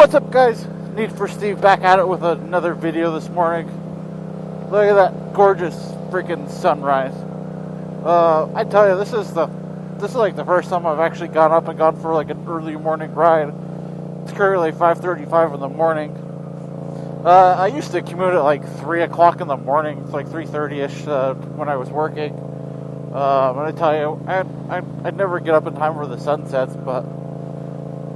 What's up, guys? Need for Steve back at it with another video this morning. Look at that gorgeous freaking sunrise. I tell you, this is like the first time I've actually gone up and gone for like an early morning ride. It's currently 5:35 in the morning. I used to commute at like 3 o'clock in the morning. It's like 3:30ish when I was working. And I tell you, I'd never get up in time for the sun sets, but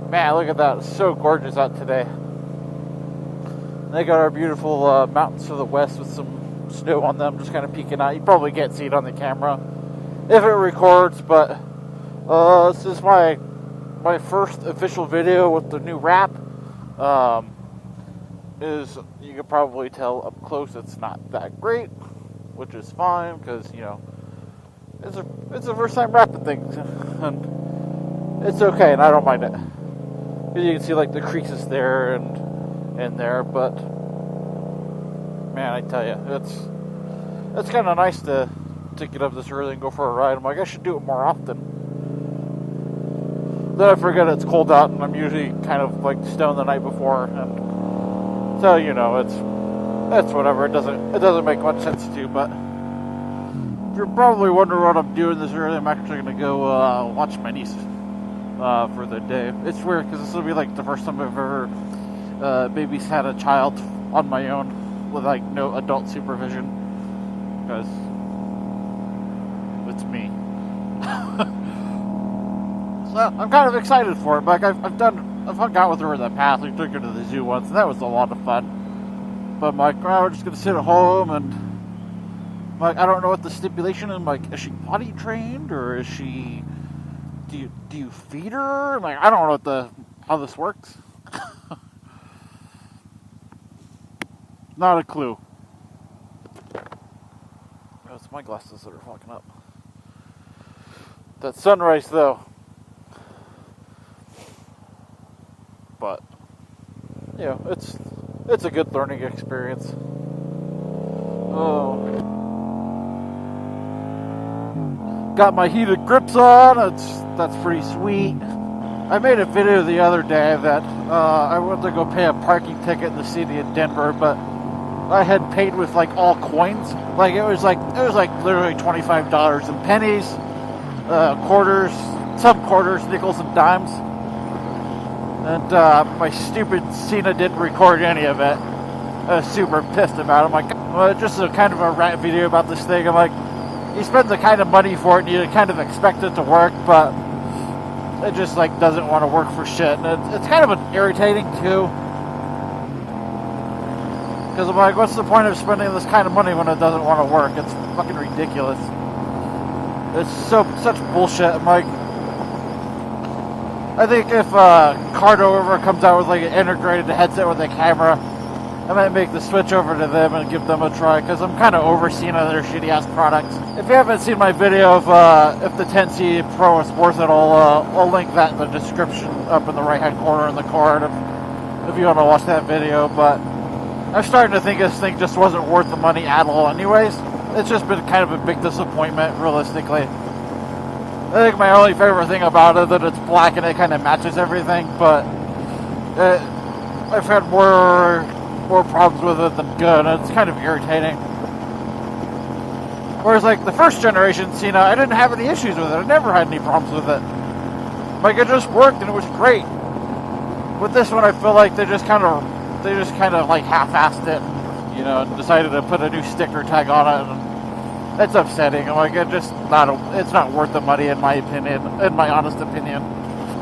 man, look at that. It's so gorgeous out today. They got our beautiful mountains to the west with some snow on them, just kind of peeking out. You probably can't see it on the camera if it records, but this is my first official video with the new wrap. Is you can probably tell up close it's not that great, which is fine because you know it's the first time wrapping things, and it's okay, and I don't mind it. You can see like the creases there and there, but man, I tell you, it's kind of nice to get up this early and go for a ride. I'm like, I should do it more often. Then I forget it's cold out, and I'm usually kind of like stoned the night before, and so you know, it's whatever. It doesn't make much sense to do. But you're probably wondering what I'm doing this early. I'm actually gonna go watch my niece for the day. It's weird because this will be like the first time I've ever babysat a child on my own with like no adult supervision, because it's me. So I'm kind of excited for it. Like I've hung out with her in the past. We took her to the zoo once, and that was a lot of fun. But I'm like, oh, we're just gonna sit at home, and I'm like, I don't know what the stipulation is. I'm like, is she potty trained, or is she? Do you feed her? I'm like, I don't know how this works. Not a clue. Oh, it's my glasses that are fogging up. That sunrise, though. But you know, it's a good learning experience. Oh, got my heated grips on. That's pretty sweet. I made a video the other day that I went to go pay a parking ticket in the city of Denver, but I had paid with like all coins. Like it was like literally $25 in pennies, quarters, some quarters, nickels, and dimes. And my stupid Sena didn't record any of it. I was super pissed about it. I'm like, well, just a kind of a rant video about this thing. I'm like, you spend the kind of money for it, and you kind of expect it to work, but it just like doesn't want to work for shit. And it's kind of irritating too, because I'm like, what's the point of spending this kind of money when it doesn't want to work? It's fucking ridiculous. It's such bullshit. I'm like, I think if Cardo ever comes out with like an integrated headset with a camera, I might make the switch over to them and give them a try, because I'm kind of over seeing their shitty ass products. If you haven't seen my video of if the 10C Pro is worth it, I'll link that in the description up in the right hand corner in the card if you want to watch that video. But I'm starting to think this thing just wasn't worth the money at all anyways. It's just been kind of a big disappointment, realistically. I think my only favorite thing about it is that it's black and it kind of matches everything, but I've had more problems with it than good, and it's kind of irritating. Whereas like the first generation Sena, I didn't have any issues with it. I never had any problems with it. Like it just worked and it was great. With this one, I feel like they just kind of like half-assed it, you know, and decided to put a new sticker tag on it, and it's upsetting. I'm like, it's not worth the money in my opinion, in my honest opinion.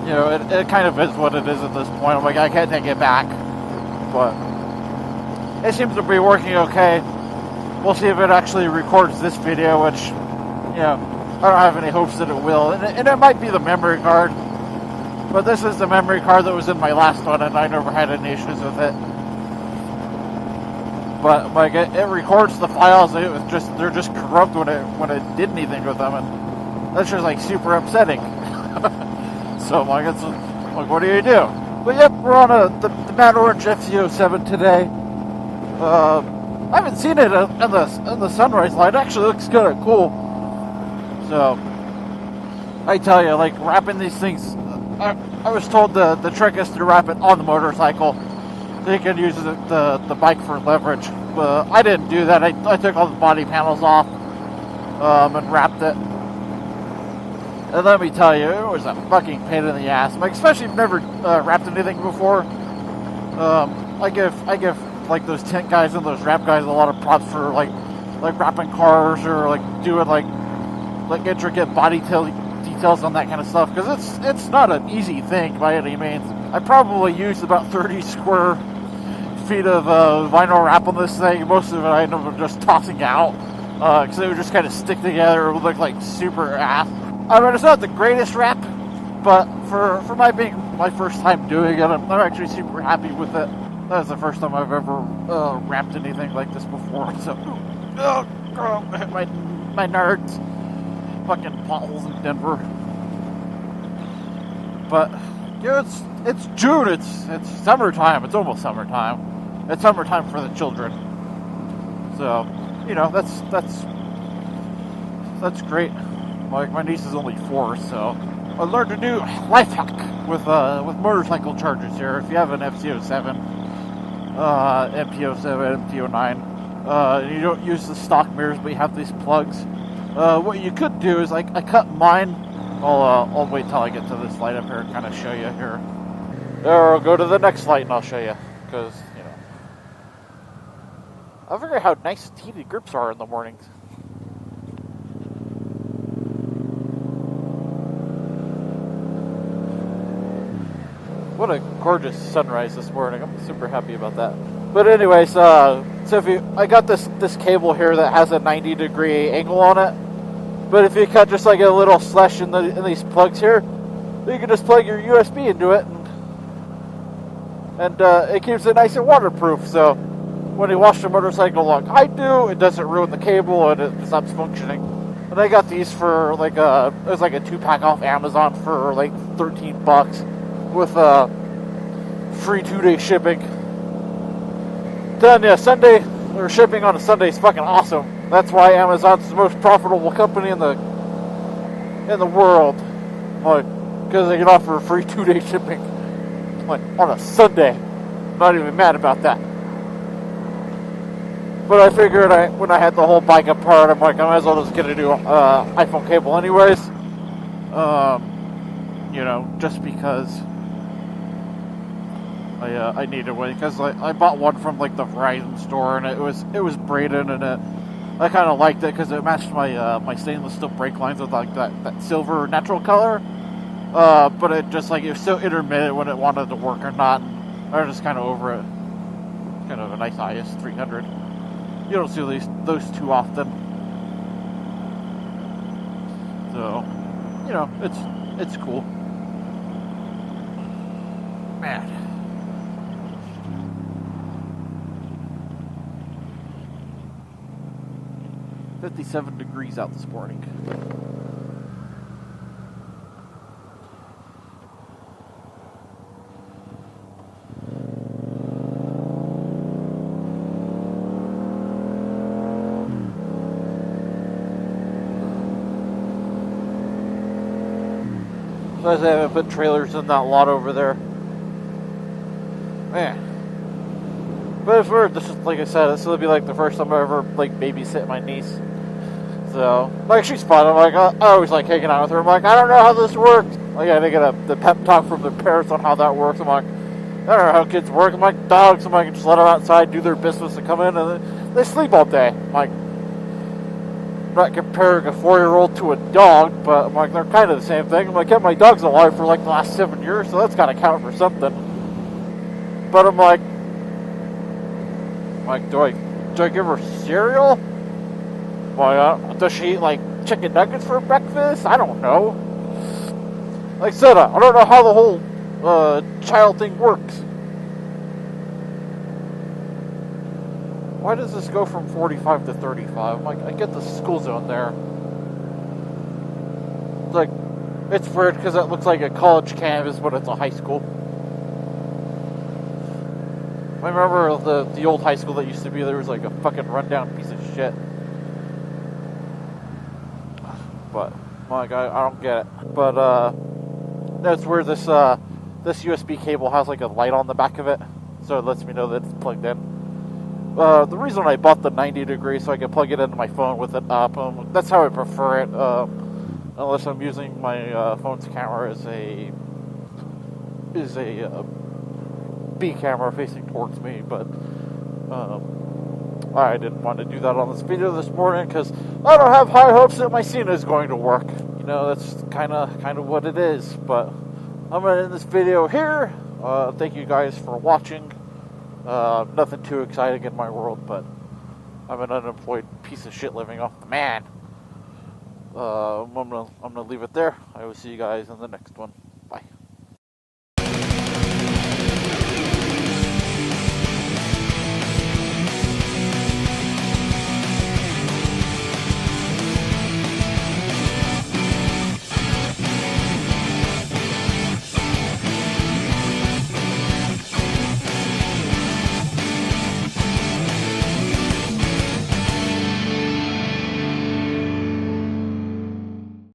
You know, it kind of is what it is at this point. I'm like, I can't take it back, but it seems to be working okay. We'll see if it actually records this video, which, you know, I don't have any hopes that it will. And it might be the memory card, but this is the memory card that was in my last one, and I never had any issues with it. But like it records the files. They're just corrupt when it did anything with them, and that's just like super upsetting. So I'm like, what do you do? But yep, we're on the Matte Orange FC07 today. I haven't seen it in the sunrise light. It actually looks kind of cool. So I tell you, like wrapping these things, I was told the trick is to wrap it on the motorcycle. So you can use the bike for leverage. But I didn't do that. I took all the body panels off and wrapped it. And let me tell you, it was a fucking pain in the ass. Like, especially if you've never wrapped anything before. I give like those tent guys and those wrap guys a lot of props for like wrapping cars or like doing like intricate body details on that kind of stuff, because it's not an easy thing by any means. I probably used about 30 square feet of vinyl wrap on this thing. Most of it I ended up just tossing out because it would just kind of stick together. It would look like super ass. I mean, it's not the greatest wrap, but for being my first time doing it, I'm actually super happy with it. That was the first time I've ever wrapped anything like this before. So, my nerds, fucking potholes in Denver. But it's June. It's summertime. It's almost summertime. It's summertime for the children. So, you know, that's great. Like, my niece is only 4, so I learned a new life hack with motorcycle chargers here. If you have an FZ07, MP07, MP09, and you don't use the stock mirrors, but you have these plugs, what you could do is, like, I cut mine. I'll wait till I get to this light up here and kind of show you here. Or I'll go to the next light and I'll show you, because, you know, I figure how nice heated grips are in the mornings. What a gorgeous sunrise this morning. I'm super happy about that. But anyways, so I got this cable here that has a 90-degree angle on it. But if you cut just like a little slash in these plugs here, you can just plug your USB into it, and it keeps it nice and waterproof. So when you wash the motorcycle like I do, it doesn't ruin the cable and it stops functioning. And I got these for like it was like a 2-pack off Amazon for like $13 with free 2-day shipping. Then yeah, Sunday or shipping on a Sunday is fucking awesome. That's why Amazon's the most profitable company in the world. Like, because they can offer free 2-day shipping like on a Sunday. Not even mad about that. But I figured when I had the whole bike apart, I'm like, I might as well just get a new iPhone cable anyways. You know, just because I needed one, because I bought one from like the Verizon store, and it was braided, and I kind of liked it because it matched my stainless steel brake lines with like that silver natural color. But it just like it was so intermittent when it wanted to work or not. And I was just kind of over it. Kind of a nice IS 300. You don't see those too often. So, you know, it's cool. Man. It's 57 degrees out this morning. As I haven't put trailers in that lot over there. Man. But it's weird. This is, like I said, this will be like the first time I ever like babysit my niece. So, like, she's fun. I'm like, I always like hanging out with her. I'm like, I don't know how this works. Like, I get the pep talk from their parents on how that works. I'm like, I don't know how kids work. I'm like, dogs. I'm like, just let them outside, do their business, and come in, and they sleep all day. I'm like, I'm not comparing a 4-year-old to a dog, but I'm like, they're kind of the same thing. I'm like, yeah, my dog's alive for like the last 7 years, so that's got to count for something. But I'm like, do I give her cereal? Well, does she eat like chicken nuggets for breakfast? I don't know. Like Sena, I don't know how the whole child thing works. Why does this go from 45 to 35? I'm like, I get the school zone there. It's like, it's weird because it looks like a college campus, but it's a high school. I remember the old high school that used to be, there was like a fucking rundown piece of shit. But, like, I don't get it. But, that's where this this USB cable has like a light on the back of it, so it lets me know that it's plugged in. The reason I bought the 90 degree so I can plug it into my phone with it up, that's how I prefer it, unless I'm using my phone's camera as a B camera facing towards me, but I didn't want to do that on this video this morning because I don't have high hopes that my Sena is going to work. You know, that's kind of what it is. But I'm going to end this video here. Thank you guys for watching. Nothing too exciting in my world, but I'm an unemployed piece of shit living off the man. I'm gonna leave it there. I will see you guys in the next one.